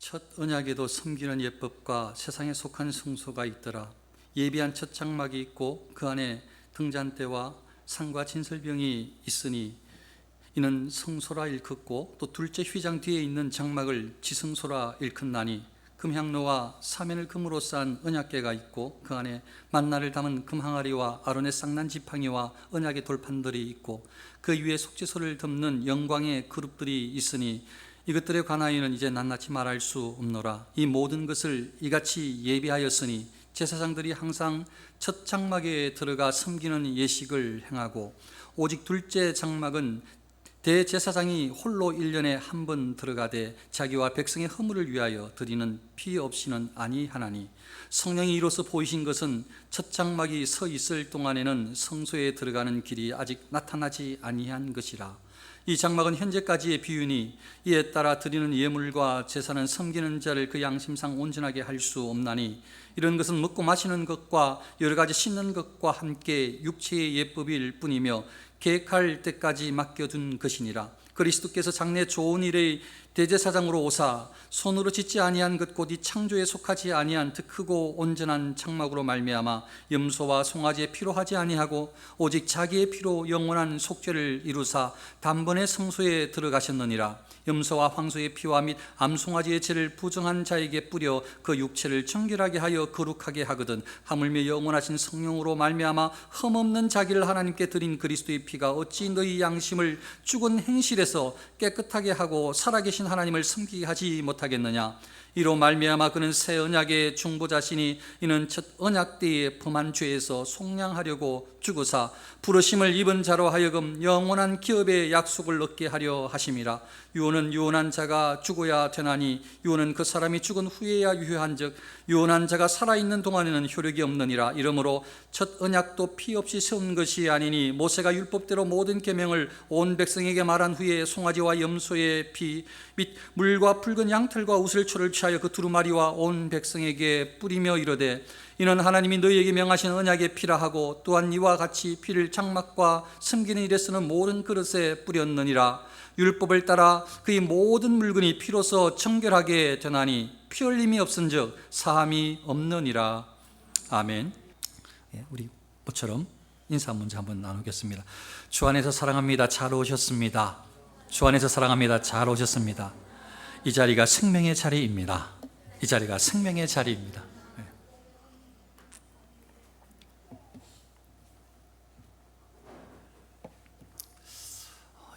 첫 언약에도 섬기는 예법과 세상에 속한 성소가 있더라. 예비한 첫 장막이 있고 그 안에 등잔대와 상과 진설병이 있으니 이는 성소라 일컫고, 또 둘째 휘장 뒤에 있는 장막을 지성소라 일컫나니, 금향로와 사면을 금으로 쌓은 언약궤가 있고 그 안에 만나를 담은 금항아리와 아론의 쌍난 지팡이와 언약의 돌판들이 있고 그 위에 속죄소를 덮는 영광의 그룹들이 있으니 이것들에 관하여는 이제 낱낱이 말할 수 없노라. 이 모든 것을 이같이 예비하였으니 제사장들이 항상 첫 장막에 들어가 섬기는 예식을 행하고, 오직 둘째 장막은 대제사장이 홀로 1년에 한 번 들어가되 자기와 백성의 허물을 위하여 드리는 피 없이는 아니하나니, 성령이 이로써 보이신 것은 첫 장막이 서 있을 동안에는 성소에 들어가는 길이 아직 나타나지 아니한 것이라. 이 장막은 현재까지의 비유니 이에 따라 드리는 예물과 제사는 섬기는 자를 그 양심상 온전하게 할 수 없나니, 이런 것은 먹고 마시는 것과 여러 가지 씻는 것과 함께 육체의 예법일 뿐이며 계획할 때까지 맡겨둔 것이니라. 그리스도께서 장래 좋은 일의 대제사장으로 오사 손으로 짓지 아니한 것 곧 이 창조에 속하지 아니한 그 크고 온전한 장막으로 말미암아 염소와 송아지의 피로 하지 아니하고 오직 자기의 피로 영원한 속죄를 이루사 단번에 성소에 들어가셨느니라. 염소와 황소의 피와 및 암송아지의 죄를 부정한 자에게 뿌려 그 육체를 정결하게 하여 거룩하게 하거든, 하물며 영원하신 성령으로 말미암아 흠없는 자기를 하나님께 드린 그리스도의 피가 어찌 너희 양심을 죽은 행실에서 깨끗하게 하고 살아계신 하나님을 섬기게 하지 못하겠느냐. 이로 말미암아 그는 새 언약의 중보자시니 이는 첫 언약 때에 범한 죄에서 속량하려고 죽으사 부르심을 입은 자로 하여금 영원한 기업의 약속을 얻게 하려 하심이라. 유언은 유언한 자가 죽어야 되나니 유언은 그 사람이 죽은 후에야 유효한즉 유언한 자가 살아있는 동안에는 효력이 없느니라. 이러므로 첫 언약도 피 없이 세운 것이 아니니 모세가 율법대로 모든 계명을 온 백성에게 말한 후에 송아지와 염소의 피 및 물과 붉은 양털과 우슬초를 취하여 그 두루마리와 온 백성에게 뿌리며 이르되, 이는 하나님이 너희에게 명하신 언약의 피라 하고 또한 이와 같이 피를 장막과 섬기는 일에 쓰는 모든 그릇에 뿌렸느니라. 율법을 따라 그의 모든 물건이 피로서 정결하게 되나니 피 흘림이 없은즉 사함이 없느니라. 아멘. 우리 모처럼 인사 문제 한번 나누겠습니다. 주 안에서 사랑합니다. 잘 오셨습니다. 주 안에서 사랑합니다. 잘 오셨습니다. 이 자리가 생명의 자리입니다. 이 자리가 생명의 자리입니다.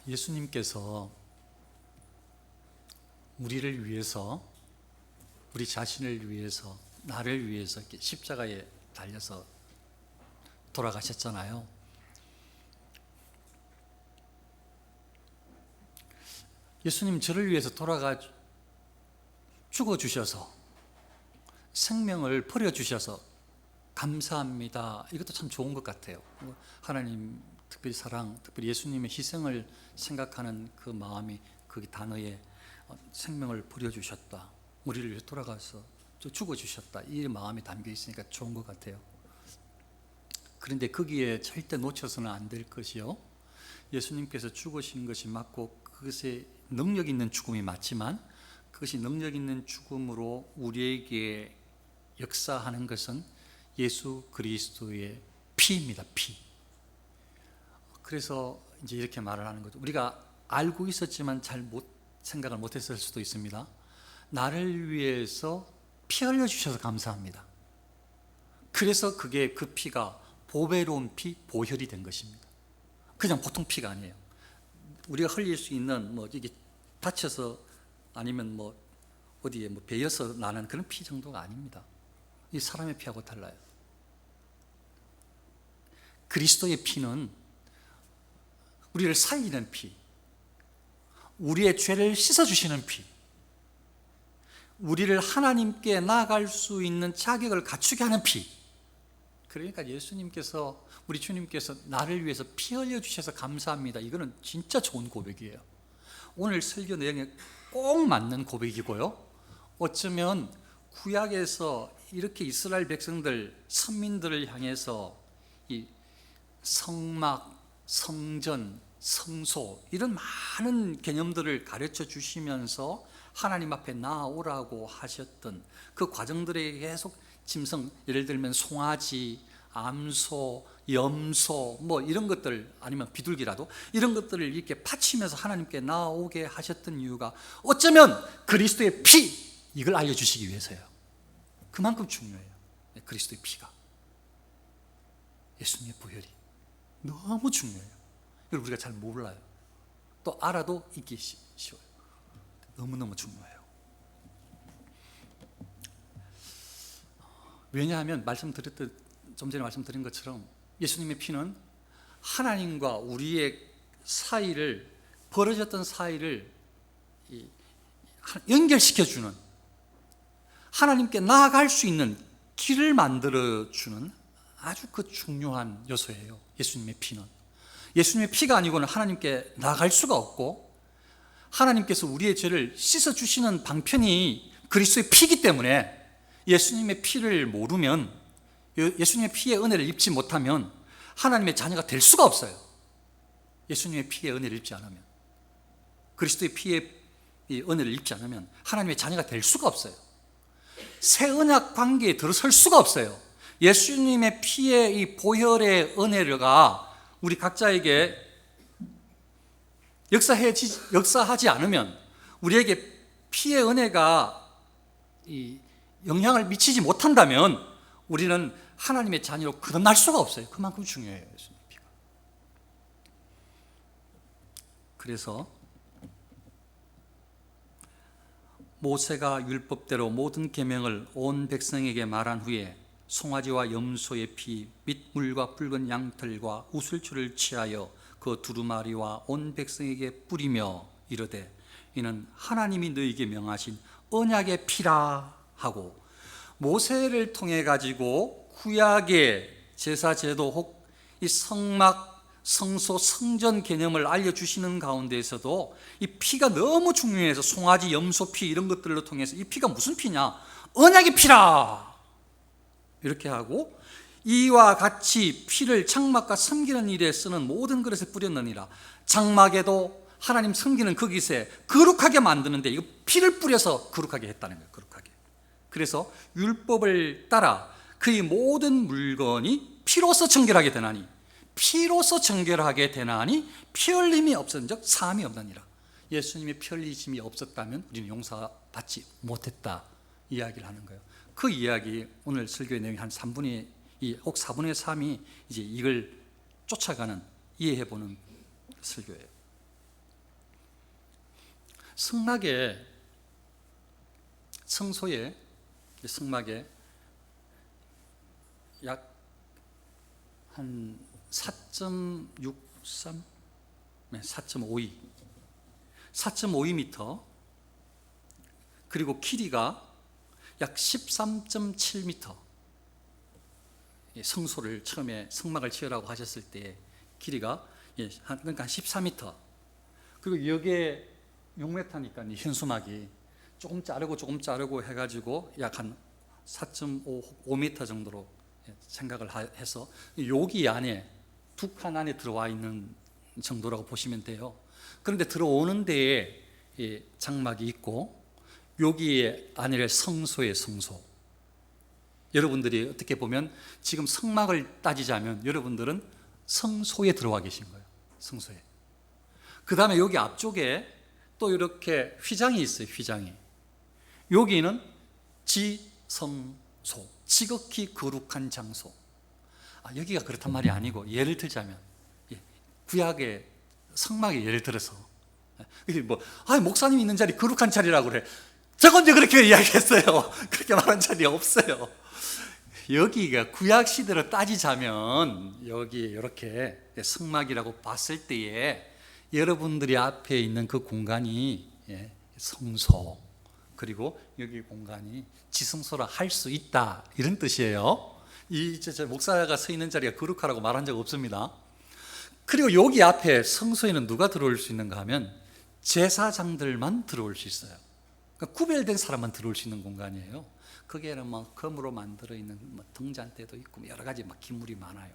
예수님께서 우리를 위해서, 우리 자신을 위해서, 나를 위해서 이렇게 십자가에 달려서 돌아가셨잖아요. 예수님 저를 위해서 돌아가 죽어주셔서 생명을 버려주셔서 감사합니다. 이것도 참 좋은 것 같아요. 하나님 특별히 사랑, 특별히 예수님의 희생을 생각하는 그 마음이 그 단어에 생명을 버려주셨다, 우리를 위해 돌아가서 죽어주셨다, 이 마음이 담겨 있으니까 좋은 것 같아요. 그런데 거기에 절대 놓쳐서는 안 될 것이요, 예수님께서 죽으신 것이 맞고 그것에 능력 있는 죽음이 맞지만 그것이 능력 있는 죽음으로 우리에게 역사하는 것은 예수 그리스도의 피입니다. 피. 그래서 이제 이렇게 말을 하는 거죠. 우리가 알고 있었지만 잘 생각을 못했을 수도 있습니다. 나를 위해서 피 흘려주셔서 감사합니다. 그래서 그게 그 피가 보배로운 피, 보혈이 된 것입니다. 그냥 보통 피가 아니에요. 우리가 흘릴 수 있는 이게 다쳐서 아니면 어디에 베어서 나는 그런 피 정도가 아닙니다. 이 사람의 피하고 달라요. 그리스도의 피는 우리를 살리는 피, 우리의 죄를 씻어주시는 피, 우리를 하나님께 나아갈 수 있는 자격을 갖추게 하는 피. 그러니까 예수님께서, 우리 주님께서 나를 위해서 피 흘려주셔서 감사합니다, 이거는 진짜 좋은 고백이에요. 오늘 설교 내용에 꼭 맞는 고백이고요, 어쩌면 구약에서 이렇게 이스라엘 백성들, 선민들을 향해서 이 성막, 성전, 성소 이런 많은 개념들을 가르쳐 주시면서 하나님 앞에 나아오라고 하셨던 그 과정들에 계속 짐승, 예를 들면 송아지, 암소, 염소 뭐 이런 것들, 아니면 비둘기라도 이런 것들을 이렇게 바치면서 하나님께 나아오게 하셨던 이유가 어쩌면 그리스도의 피, 이걸 알려주시기 위해서예요. 그만큼 중요해요. 그리스도의 피가, 예수님의 보혈이 너무 중요해요. 이걸 우리가 잘 몰라요. 또 알아도 잊기 쉬워요. 너무너무 중요해요. 왜냐하면 좀 전에 말씀드린 것처럼 예수님의 피는 하나님과 우리의 사이를, 벌어졌던 사이를 연결시켜주는, 하나님께 나아갈 수 있는 길을 만들어주는 아주 그 중요한 요소예요. 예수님의 피는. 예수님의 피가 아니고는 하나님께 나아갈 수가 없고, 하나님께서 우리의 죄를 씻어주시는 방편이 그리스도의 피이기 때문에 예수님의 피를 모르면, 예수님의 피의 은혜를 입지 못하면 하나님의 자녀가 될 수가 없어요. 예수님의 피의 은혜를 입지 않으면, 그리스도의 피의 은혜를 입지 않으면 하나님의 자녀가 될 수가 없어요. 새 언약 관계에 들어설 수가 없어요. 예수님의 피의 이 보혈의 은혜가 우리 각자에게 역사하지 않으면, 우리에게 피의 은혜가 영향을 미치지 못한다면 우리는 하나님의 자녀로 거듭날 수가 없어요. 그만큼 중요해요, 예수님 피가. 그래서 모세가 율법대로 모든 계명을 온 백성에게 말한 후에 송아지와 염소의 피 및 물과 붉은 양털과 우슬초를 취하여 그 두루마리와 온 백성에게 뿌리며 이르되 이는 하나님이 너희에게 명하신 언약의 피라 하고, 모세를 통해 가지고 구약의 제사 제도 혹 이 성막, 성소, 성전 개념을 알려주시는 가운데에서도 이 피가 너무 중요해서 송아지, 염소 피 이런 것들로 통해서 이 피가 무슨 피냐? 언약의 피라! 이렇게 하고, 이와 같이 피를 장막과 섬기는 일에 쓰는 모든 그릇에 뿌렸느니라. 장막에도 하나님 섬기는 그 깃에 거룩하게 만드는데 이거 피를 뿌려서 거룩하게 했다는 거예요. 거룩하게. 그래서 율법을 따라 그의 모든 물건이 피로서 정결하게 되나니, 피로서 정결하게 되나니 피 흘림이 없은 적 사함이 없느니라. 예수님의 피 흘리심이 없었다면 우리는 용서받지 못했다 이야기를 하는 거예요. 그 이야기, 오늘 설교의 내용이 한 3분의 2, 혹 4분의 3이 이제 이걸 쫓아가는, 이해해보는 설교예요. 성소의 성막에 약 한 4.63, 4.52, 4.52m, 그리고 길이가 약 13.7m. 성소를 처음에 성막을 지으라고 하셨을 때 길이가 그러니까 한 14m. 그리고 여기에 6m니까 현수막이 조금 자르고 해가지고 약 한 4.5m 정도로 생각을 해서 여기 안에, 두 칸 안에 들어와 있는 정도라고 보시면 돼요. 그런데 들어오는 데에 장막이 있고, 여기에 안에 성소의 성소. 여러분들이 어떻게 보면 지금 성막을 따지자면 여러분들은 성소에 들어와 계신 거예요. 성소에. 그 다음에 여기 앞쪽에 또 이렇게 휘장이 있어요. 휘장이. 여기는 지성소, 지극히 거룩한 장소. 여기가 그렇단 말이 아니고, 예를 들자면 구약의 성막의 예를 들어서 목사님이 있는 자리 거룩한 자리라고 그래. 저건 이제 그렇게 이야기했어요. 그렇게 말한 자리 없어요. 여기가 구약 시대로 따지자면 여기 이렇게 성막이라고 봤을 때에 여러분들이 앞에 있는 그 공간이 성소, 그리고 여기 공간이 지성소라 할 수 있다, 이런 뜻이에요. 목사가 서 있는 자리가 거룩하라고 말한 적 없습니다. 그리고 여기 앞에 성소에는 누가 들어올 수 있는가 하면 제사장들만 들어올 수 있어요. 그러니까 구별된 사람만 들어올 수 있는 공간이에요. 거기에는 금으로 만들어 있는 등잔대도 있고 여러 가지 기물이 많아요.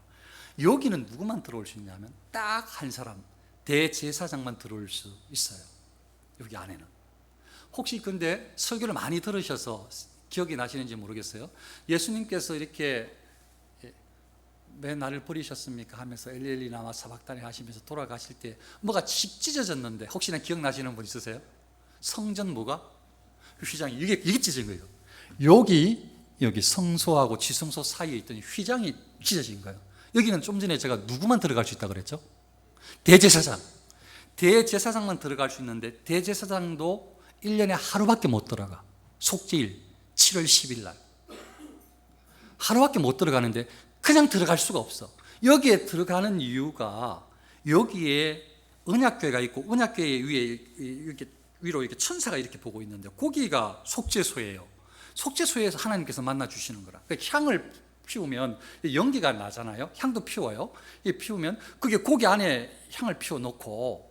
여기는 누구만 들어올 수 있냐면 딱 한 사람, 대제사장만 들어올 수 있어요. 여기 안에는. 혹시 근데 설교를 많이 들으셔서 기억이 나시는지 모르겠어요. 예수님께서 이렇게 왜 나를 버리셨습니까 하면서 엘리엘리 나와 사박다니 하시면서 돌아가실 때 뭐가 찢어졌는데 혹시나 기억나시는 분 있으세요? 성전 뭐가? 휘장이 이게 찢어진 거예요. 여기 성소하고 지성소 사이에 있던 휘장이 찢어진 거예요. 여기는 좀 전에 제가 누구만 들어갈 수 있다고 그랬죠? 대제사장만 들어갈 수 있는데 대제사장도 1년에 하루밖에 못 들어가. 속죄일 7월 10일 날 하루밖에 못 들어가는데 그냥 들어갈 수가 없어. 여기에 들어가는 이유가 여기에 언약궤가 있고 언약궤 위에 이렇게 위로 이렇게 천사가 이렇게 보고 있는데 거기가 속죄소예요. 속죄소에서 하나님께서 만나 주시는 거라. 그러니까 향을 피우면 연기가 나잖아요. 향도 피워요. 이 피우면 그게 고기 안에 향을 피워놓고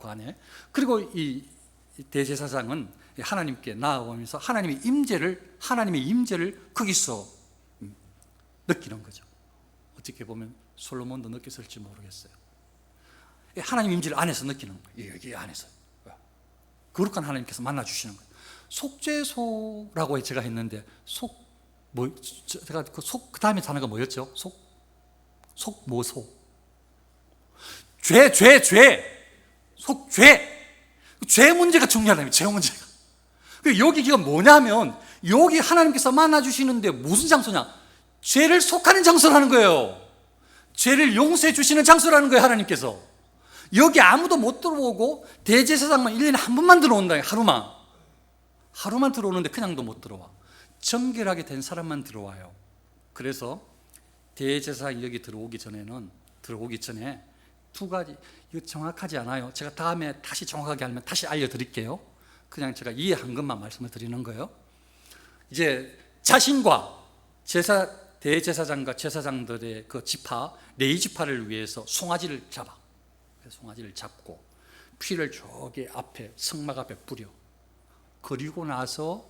안에 그리고 이 대제사장은 하나님께 나아오면서 하나님의 임재를 거기서 느끼는 거죠. 어떻게 보면 솔로몬도 느꼈을지 모르겠어요. 하나님 임재를 안에서 느끼는 거예요. 여기 안에서 거룩한 하나님께서 만나 주시는 거예요. 속죄소라고 제가 했는데 제가 그 다음에 단어가 뭐였죠? 속모소. 죄 문제가 중요하다면 죄 문제가. 여기가 뭐냐면 여기 하나님께서 만나 주시는데 무슨 장소냐? 죄를 속하는 장소라는 거예요. 죄를 용서해 주시는 장소라는 거예요. 하나님께서 여기 아무도 못 들어오고 대제사장만 1년에 한 번만 들어온다. 하루만 들어오는데 그냥도 못 들어와. 정결하게 된 사람만 들어와요. 그래서 대제사장이 여기 들어오기 전에 두 가지, 이거 정확하지 않아요. 제가 다음에 다시 정확하게 알면 다시 알려드릴게요. 그냥 제가 이해한 것만 말씀을 드리는 거예요. 이제 자신과 대제사장과 제사장들의 그 지파, 레위 지파를 위해서 송아지를 잡고 피를 저기 앞에 성막 앞에 뿌려. 그리고 나서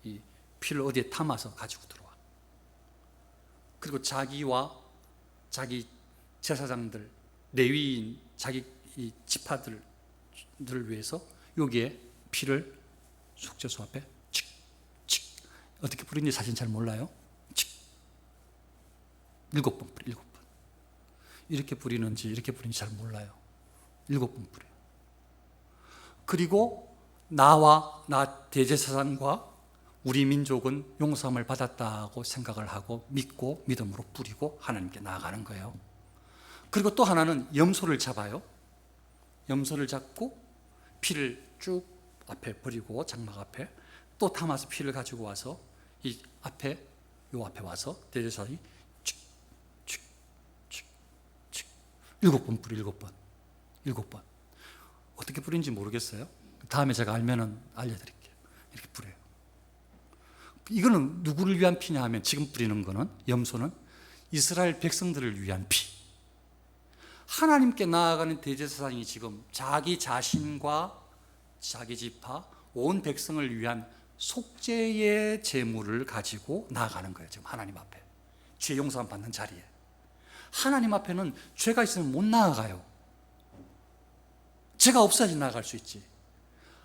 이 피를 어디에 담아서 가지고 들어와. 그리고 자기와 자기 제사장들, 레위인, 자기 이 지파들을 위해서 여기에 피를 속죄소 앞에 칙 어떻게 뿌리는지 사실 잘 몰라요. 7번 뿌려. 7번. 이렇게 뿌리는지 잘 몰라요. 7번 뿌려요. 그리고 나 대제사장과 우리 민족은 용서함을 받았다고 생각을 하고 믿고 믿음으로 뿌리고 하나님께 나아가는 거예요. 그리고 또 하나는 염소를 잡아요. 염소를 잡고 피를 쭉 앞에 버리고 장막 앞에 또 담아서 피를 가지고 와서 요 앞에 와서 대제사장이 7번 뿌려. 7번. 어떻게 뿌린지 모르겠어요. 다음에 제가 알면은 알려드릴게요. 이렇게 뿌려요. 이거는 누구를 위한 피냐 하면 지금 뿌리는 거는 염소는 이스라엘 백성들을 위한 피. 하나님께 나아가는 대제사장이 지금 자기 자신과 자기 지파 온 백성을 위한 속죄의 제물을 가지고 나아가는 거예요. 지금 하나님 앞에 죄 용서함 받는 자리에. 하나님 앞에는 죄가 있으면 못 나아가요. 죄가 없어야지 나아갈 수 있지.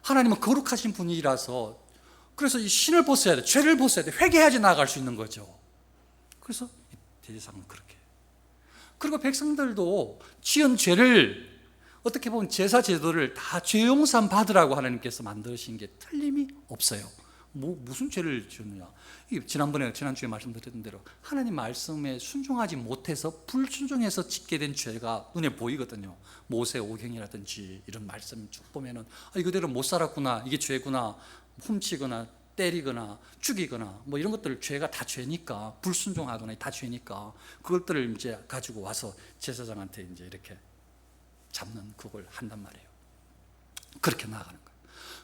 하나님은 거룩하신 분이라서 그래서 이 신을 벗어야 돼. 죄를 벗어야 돼. 회개해야지 나아갈 수 있는 거죠. 그래서 대제사장은 그렇게. 그리고 백성들도 지은 죄를 어떻게 보면 제사 제도를 다 죄 용서함 받으라고 하나님께서 만드신 게 틀림이 없어요. 무슨 죄를 지었느냐? 지난주에 말씀드렸던 대로 하나님 말씀에 순종하지 못해서 불순종해서 짓게 된 죄가 눈에 보이거든요. 모세 오경이라든지 이런 말씀 쭉 보면은 이거대로 못 살았구나, 이게 죄구나, 훔치거나 때리거나 죽이거나 뭐 이런 것들 죄가 다 죄니까, 불순종하거나 다 죄니까 그것들을 이제 가지고 와서 제사장한테 이제 이렇게 잡는 그걸 한단 말이에요. 그렇게 나아가는 거예요.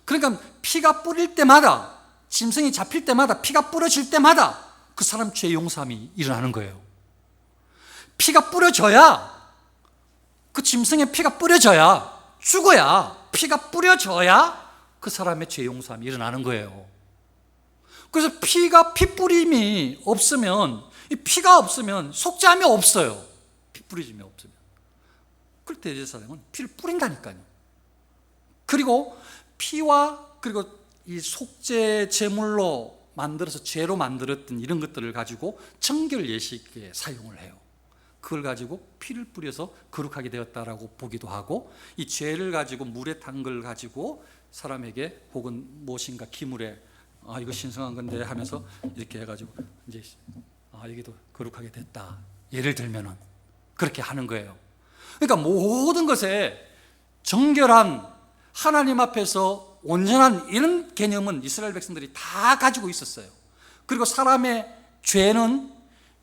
그러니까 피가 뿌릴 때마다, 짐승이 잡힐 때마다, 피가 뿌려질 때마다 그 사람 죄 용서함이 일어나는 거예요. 피가 뿌려져야, 그 짐승의 피가 뿌려져야, 죽어야, 피가 뿌려져야 그 사람의 죄 용서함이 일어나는 거예요. 그래서 피 뿌림이 없으면, 이 피가 없으면 속죄함이 없어요. 피 뿌리짐이 없으면. 그럴 때 대제사장은 피를 뿌린다니까요. 그리고 피와 그리고 이 속죄 제물로 만들어서 죄로 만들었던 이런 것들을 가지고 정결 예식에 사용을 해요. 그걸 가지고 피를 뿌려서 거룩하게 되었다라고 보기도 하고, 이 죄를 가지고 물에 탄 걸 가지고 사람에게 혹은 무엇인가 기물에 이거 신성한 건데 하면서 이렇게 해가지고 이제 여기도 거룩하게 됐다, 예를 들면은 그렇게 하는 거예요. 그러니까 모든 것에 정결한, 하나님 앞에서 온전한 이런 개념은 이스라엘 백성들이 다 가지고 있었어요. 그리고 사람의 죄는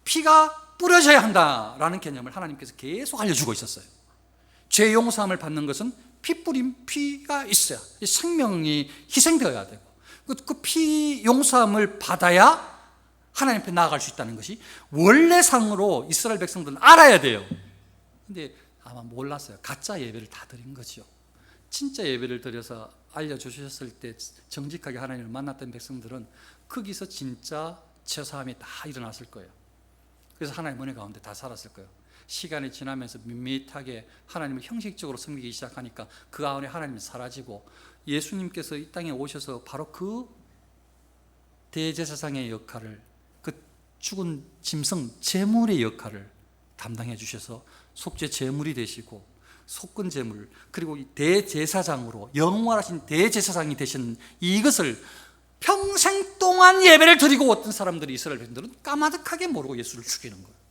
피가 뿌려져야 한다라는 개념을 하나님께서 계속 알려주고 있었어요. 죄 용서함을 받는 것은 피 뿌린 피가 있어야, 생명이 희생되어야 되고, 그 피 용서함을 받아야 하나님 앞에 나아갈 수 있다는 것이 원래상으로 이스라엘 백성들은 알아야 돼요. 근데 아마 몰랐어요. 가짜 예배를 다 드린 거죠. 진짜 예배를 드려서 알려주셨을 때 정직하게 하나님을 만났던 백성들은 거기서 진짜 죄사함이 다 일어났을 거예요. 그래서 하나님 은혜 가운데 다 살았을 거예요. 시간이 지나면서 밋밋하게 하나님을 형식적으로 섬기기 시작하니까 그 가운데 하나님이 사라지고, 예수님께서 이 땅에 오셔서 바로 그 대제사장의 역할을, 그 죽은 짐승 제물의 역할을 담당해 주셔서 속죄 제물이 되시고 속건 제물, 그리고 대제사장으로 영원하신 대제사장이 되신 이것을 평생 동안 예배를 드리고 어떤 사람들이, 이스라엘 백성들은 까마득하게 모르고 예수를 죽이는 거예요.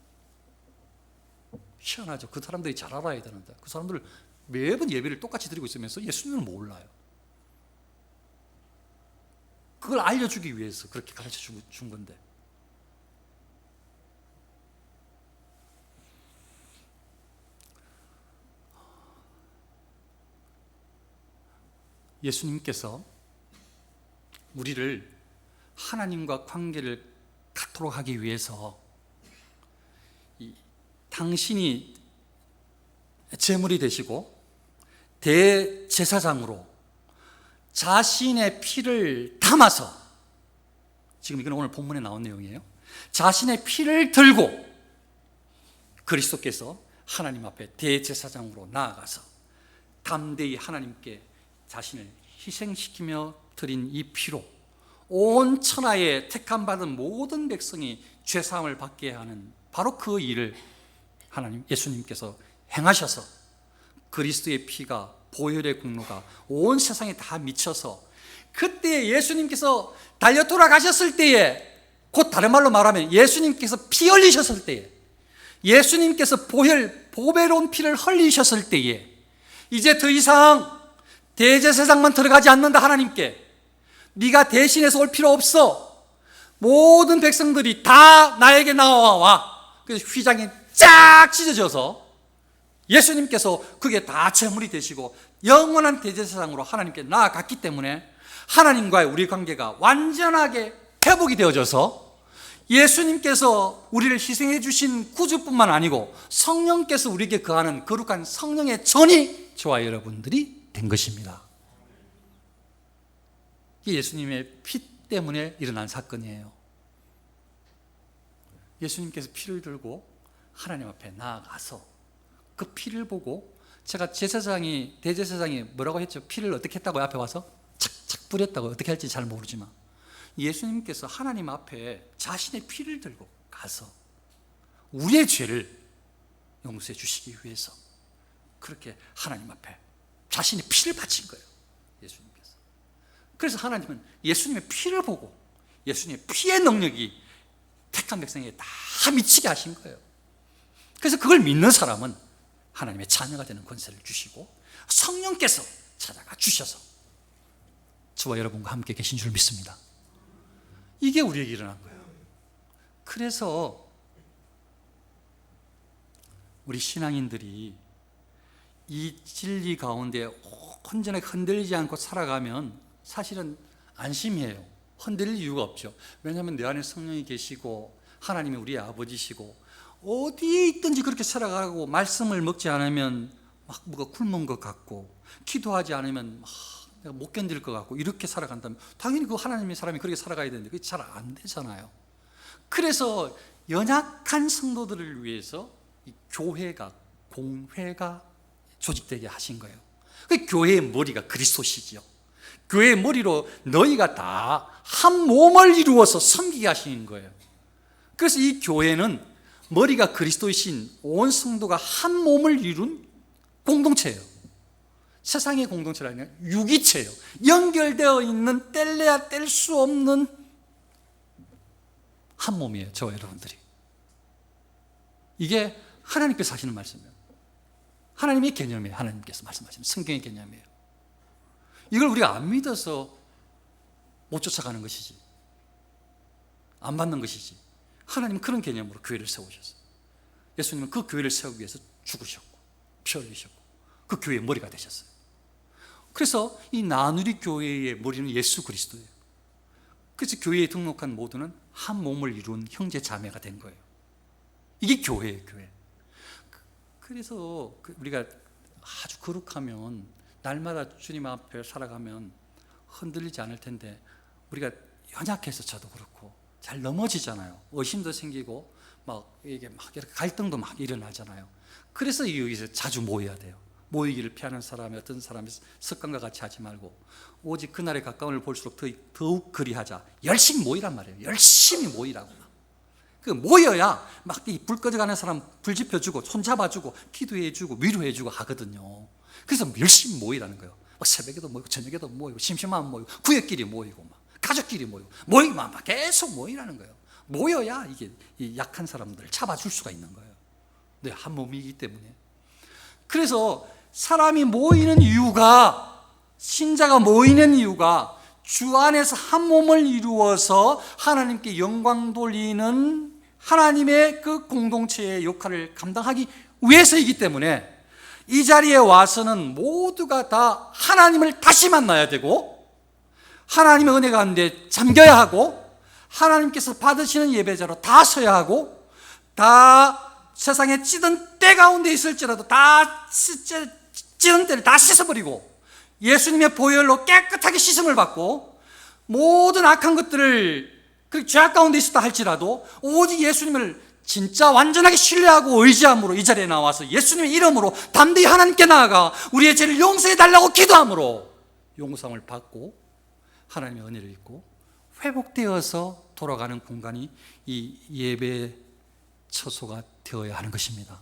희한하죠. 그 사람들이 잘 알아야 되는데 그 사람들 매번 예배를 똑같이 드리고 있으면서 예수님을 몰라요. 그걸 알려주기 위해서 그렇게 가르쳐 준 건데, 예수님께서 우리를 하나님과 관계를 갖도록 하기 위해서 당신이 제물이 되시고 대제사장으로 자신의 피를 담아서, 지금 이건 오늘 본문에 나온 내용이에요. 자신의 피를 들고 그리스도께서 하나님 앞에 대제사장으로 나아가서 담대히 하나님께 자신을 희생시키며 드린 이 피로 온 천하에 택함받은 모든 백성이 죄사함을 받게 하는 바로 그 일을 하나님, 예수님께서 행하셔서 그리스도의 피가, 보혈의 공로가 온 세상에 다 미쳐서, 그때 예수님께서 달려 돌아가셨을 때에, 곧 다른 말로 말하면 예수님께서 피 흘리셨을 때에, 예수님께서 보배로운 피를 흘리셨을 때에 이제 더 이상 대제사장만 들어가지 않는다. 하나님께 네가 대신해서 올 필요 없어. 모든 백성들이 다 나에게 나와. 그래서 휘장이 쫙 찢어져서 예수님께서 그게 다 제물이 되시고 영원한 대제사장으로 하나님께 나아갔기 때문에 하나님과의 우리 관계가 완전하게 회복이 되어져서 예수님께서 우리를 희생해 주신 구주뿐만 아니고 성령께서 우리에게 거하는 거룩한 성령의 전이 저와 여러분들이 된 것입니다. 이게 예수님의 피 때문에 일어난 사건이에요. 예수님께서 피를 들고 하나님 앞에 나아가서 그 피를 보고, 제가 대제사장이 뭐라고 했죠? 피를 어떻게 했다고요? 앞에 와서 착착 뿌렸다고. 어떻게 할지 잘 모르지만 예수님께서 하나님 앞에 자신의 피를 들고 가서 우리의 죄를 용서해 주시기 위해서 그렇게 하나님 앞에 자신의 피를 바친 거예요, 예수님께서. 그래서 하나님은 예수님의 피를 보고 예수님의 피의 능력이 택한 백성에게 다 미치게 하신 거예요. 그래서 그걸 믿는 사람은 하나님의 자녀가 되는 권세를 주시고 성령께서 찾아가 주셔서 저와 여러분과 함께 계신 줄 믿습니다. 이게 우리에게 일어난 거예요. 그래서 우리 신앙인들이 이 진리 가운데 온전하게 흔들리지 않고 살아가면 사실은 안심이에요. 흔들릴 이유가 없죠. 왜냐하면 내 안에 성령이 계시고 하나님이 우리의 아버지시고, 어디에 있든지 그렇게 살아가고, 말씀을 먹지 않으면 막 뭐가 굶은 것 같고, 기도하지 않으면 막 내가 못 견딜 것 같고, 이렇게 살아간다면 당연히 그 하나님의 사람이 그렇게 살아가야 되는데 그게 잘 안 되잖아요. 그래서 연약한 성도들을 위해서 이 교회가, 공회가 조직되게 하신 거예요. 그 교회의 머리가 그리스도시지요. 교회의 머리로 너희가 다 한 몸을 이루어서 섬기게 하시는 거예요. 그래서 이 교회는 머리가 그리스도이신 온 성도가 한 몸을 이룬 공동체예요. 세상의 공동체가 아니라 유기체예요. 연결되어 있는 뗄래야 뗄 수 없는 한 몸이에요. 저와 여러분들이. 이게 하나님께서 하시는 말씀이에요. 하나님의 개념이에요. 하나님께서 말씀하시는 성경의 개념이에요. 이걸 우리가 안 믿어서 못 쫓아가는 것이지, 안 받는 것이지. 하나님은 그런 개념으로 교회를 세우셨어요. 예수님은 그 교회를 세우기 위해서 죽으셨고 피 흘리셨고 그 교회의 머리가 되셨어요. 그래서 이 나누리 교회의 머리는 예수 그리스도예요. 그래서 교회에 등록한 모두는 한 몸을 이룬 형제 자매가 된 거예요. 이게 교회예요, 교회. 그래서 우리가 아주 거룩하면, 날마다 주님 앞에 살아가면 흔들리지 않을 텐데, 우리가 연약해서 저도 그렇고 잘 넘어지잖아요. 의심도 생기고 이렇게 갈등도 막 일어나잖아요. 그래서 여기서 자주 모여야 돼요. 모이기를 피하는 사람이 어떤 사람이 습관과 같이 하지 말고, 오직 그날의 가까움을 볼수록 더욱 그리하자. 열심히 모이란 말이에요. 열심히 모이라고. 그 모여야 막 이 불 꺼져가는 사람 불 지펴주고 손잡아주고 기도해주고 위로해주고 하거든요. 그래서 열심히 모이라는 거예요. 막 새벽에도 모이고 저녁에도 모이고 심심하면 모이고 구역끼리 모이고 막 가족끼리 모이고 모이면 막 계속 모이라는 거예요. 모여야 이게 이 약한 사람들을 잡아줄 수가 있는 거예요. 네, 한 몸이기 때문에. 그래서 사람이 모이는 이유가, 신자가 모이는 이유가 주 안에서 한 몸을 이루어서 하나님께 영광 돌리는 하나님의 그 공동체의 역할을 감당하기 위해서이기 때문에, 이 자리에 와서는 모두가 다 하나님을 다시 만나야 되고, 하나님의 은혜 가운데 잠겨야 하고, 하나님께서 받으시는 예배자로 다 서야 하고, 다 세상에 찌든 때 가운데 있을지라도 다 찌든 때를 다 씻어버리고 예수님의 보혈로 깨끗하게 씻음을 받고, 모든 악한 것들을 그 죄악 가운데 있었다 할지라도 오직 예수님을 진짜 완전하게 신뢰하고 의지함으로 이 자리에 나와서 예수님의 이름으로 담대히 하나님께 나아가 우리의 죄를 용서해 달라고 기도함으로 용서함을 받고 하나님의 은혜를 입고 회복되어서 돌아가는 공간이 이 예배 처소가 되어야 하는 것입니다.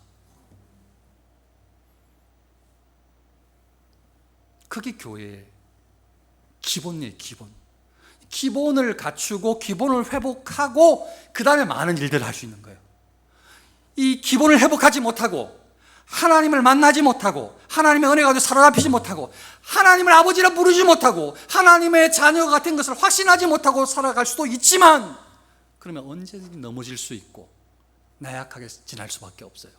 그게 교회의 기본이에요. 기본을 갖추고 기본을 회복하고 그 다음에 많은 일들을 할 수 있는 거예요. 이 기본을 회복하지 못하고 하나님을 만나지 못하고 하나님의 은혜 가운데 사로잡히지 못하고 하나님을 아버지라 부르지 못하고 하나님의 자녀 같은 것을 확신하지 못하고 살아갈 수도 있지만, 그러면 언제든지 넘어질 수 있고 나약하게 지날 수밖에 없어요.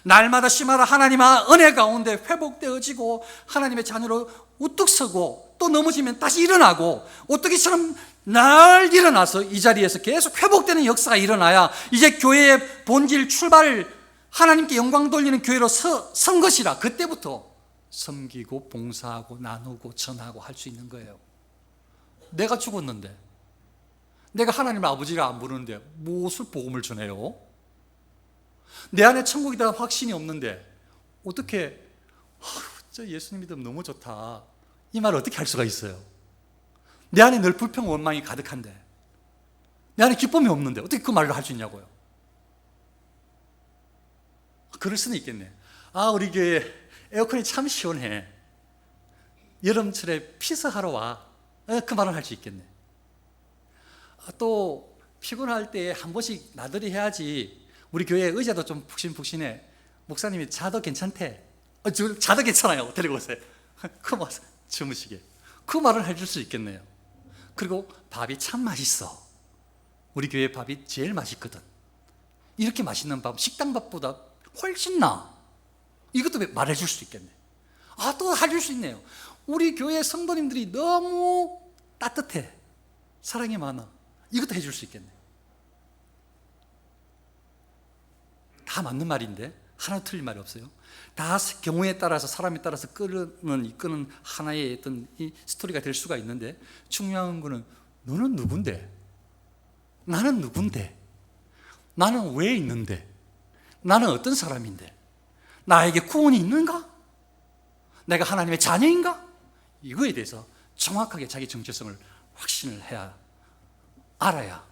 날마다 심하다 하나님의 은혜 가운데 회복되어지고 하나님의 자녀로 우뚝 서고 또 넘어지면 다시 일어나고 오뚜기처럼 날 일어나서 이 자리에서 계속 회복되는 역사가 일어나야 이제 교회의 본질 출발을 하나님께 영광 돌리는 교회로 선 것이라, 그때부터 섬기고 봉사하고 나누고 전하고 할 수 있는 거예요. 내가 죽었는데, 내가 하나님 아버지라 안 부르는데 무엇을 복음을 전해요? 내 안에 천국이다 확신이 없는데 어떻게 저 예수님 믿으면 너무 좋다 이 말을 어떻게 할 수가 있어요? 내 안에 늘 불평 원망이 가득한데, 내 안에 기쁨이 없는데 어떻게 그 말을 할 수 있냐고요? 그럴 수는 있겠네. 우리 교회 에어컨이 참 시원해, 여름철에 피서하러 와, 그 말을 할 수 있겠네. 또 피곤할 때 한 번씩 나들이 해야지, 우리 교회 의자도 좀 푹신푹신해, 목사님이 자도 괜찮대, 자도 괜찮아요, 데리고 오세요. 그 말 주무시게, 그 말을 해줄 수 있겠네요. 그리고 밥이 참 맛있어, 우리 교회 밥이 제일 맛있거든, 이렇게 맛있는 밥 식당 밥보다 훨씬 나, 이것도 말해줄 수 있겠네. 또 해줄 수 있네요. 우리 교회 성도님들이 너무 따뜻해, 사랑이 많아, 이것도 해줄 수 있겠네. 다 맞는 말인데 하나도 틀린 말이 없어요. 다 경우에 따라서 사람에 따라서 이끄는 하나의 어떤 이 스토리가 될 수가 있는데, 중요한 거는 너는 누군데? 나는 누군데? 나는 왜 있는데? 나는 어떤 사람인데? 나에게 구원이 있는가? 내가 하나님의 자녀인가? 이거에 대해서 정확하게 자기 정체성을 확신을 해야, 알아야,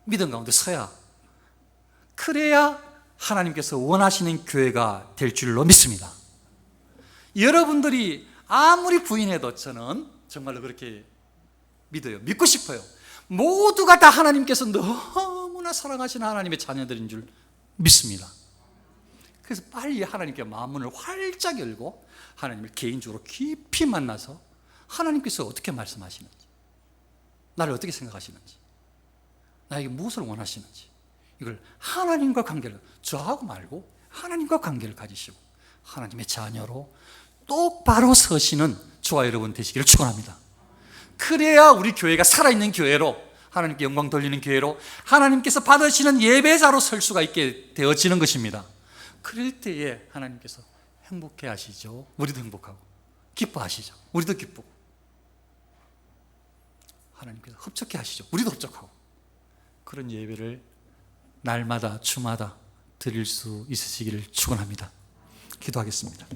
믿음 가운데 서야, 그래야 하나님께서 원하시는 교회가 될 줄로 믿습니다. 여러분들이 아무리 부인해도 저는 정말로 그렇게 믿어요. 믿고 싶어요. 모두가 다 하나님께서 너무나 사랑하시는 하나님의 자녀들인 줄 믿습니다. 그래서 빨리 하나님께 마음문을 활짝 열고 하나님을 개인적으로 깊이 만나서 하나님께서 어떻게 말씀하시는지, 나를 어떻게 생각하시는지, 나에게 무엇을 원하시는지, 이걸 하나님과 관계를, 저하고 말고 하나님과 관계를 가지시고 하나님의 자녀로 똑바로 서시는 저와 여러분 되시기를 축원합니다. 그래야 우리 교회가 살아있는 교회로, 하나님께 영광 돌리는 교회로, 하나님께서 받으시는 예배자로 설 수가 있게 되어지는 것입니다. 그럴 때에 하나님께서 행복해 하시죠. 우리도 행복하고 기뻐하시죠. 우리도 기쁘고, 하나님께서 흡족해 하시죠. 우리도 흡족하고, 그런 예배를 날마다 주마다 드릴 수 있으시기를 축원합니다. 기도하겠습니다.